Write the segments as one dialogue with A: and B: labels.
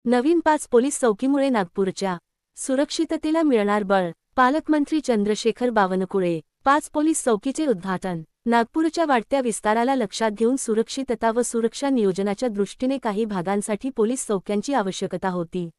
A: नवीन 5 police चौकीमुळे नागपूरच्या सुरक्षिततेला मिळणार बळ. पालकमंत्री चंद्रशेखर बावनकुळे. 5 पोलीस चौकीचे उद्घाटन. नागपूरच्या वाढत्या विस्ताराला लक्षात घेऊन सुरक्षितता व सुरक्षा नियोजनाच्या दृष्टीने काही भागांसाठी पोलीस चौक्यांची आवश्यकता होती.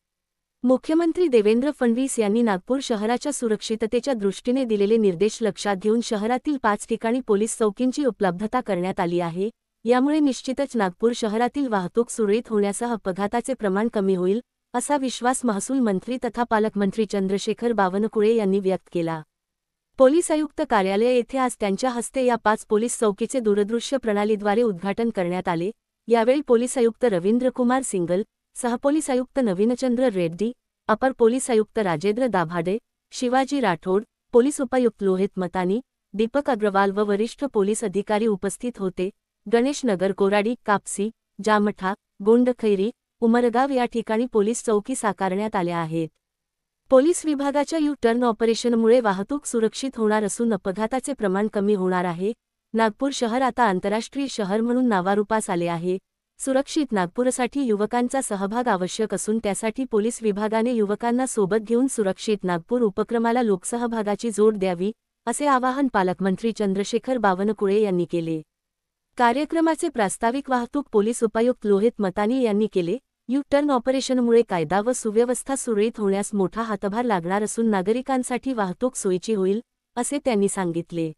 A: मुख्यमंत्री देवेंद्र फडणवीस यांनी नागपूर शहराच्या सुरक्षिततेच्या दृष्टीने दिलेले निर्देश लक्षात घेऊन शहरातील 5 ठिकाणी पोलीस चौकींची उपलब्धता करण्यात आली आहे. यामुळे निश्चितच नागपूर शहरातील वाहतूक सुरळीत होण्यासह अपघाताचे प्रमाण कमी होईल, असा विश्वास महसूल मंत्री तथा पालकमंत्री चंद्रशेखर बावनकुळे यांनी व्यक्त केला. पोलीस आयुक्त कार्यालय येथे आज त्यांच्या हस्ते या 5 पोलीस चौकीचे दूरदृश्य प्रणालीद्वारे उद्घाटन करण्यात आले. यावेळी पोलीस आयुक्त रवींद्र कुमार सिंगल, सहपोलीस आयुक्त नवीनचंद्र रेड्डी, अपर पोलीस आयुक्त राजेंद्र दाभाडे, शिवाजी राठोड, पोलीस उपायुक्त लोहित मतानी, दीपक अग्रवाल व वरिष्ठ पोलीस अधिकारी उपस्थित होते. गणेश नगर, कोराडी, कापसी, जामठा, गोंडखैरी, उमरगाव या ठिकाणी पोलीस चौकी साकारण्यात आल्या आहेत. पोलीस विभागाच्या यू-टर्न ऑपरेशनमुळे वाहतूक सुरक्षित होणार असून अपघाताचे प्रमाण कमी होणार आहे. नागपूर शहर आता आंतरराष्ट्रीय शहर म्हणून नावारूपास आले आहे. सुरक्षित नागपूरसाठी युवकांचा सहभाग आवश्यक असून त्यासाठी पोलीस विभागाने युवकांना सोबत घेऊन सुरक्षित नागपूर उपक्रमाला लोकसहभागाची जोड द्यावी, असे आवाहन पालकमंत्री चंद्रशेखर बावनकुळे यांनी केले. कार्यक्रमाचे प्रास्ताविक वाहतूक पोलीस उपायुक्त लोहित मतानी यांनी केले. यू-टर्न ऑपरेशनमुळे कायदा व सुव्यवस्था सुरळीत होण्यास मोठा हातभार लागणार असून नागरिकांसाठी वाहतूक सोयीची होईल, असे त्यांनी सांगितले.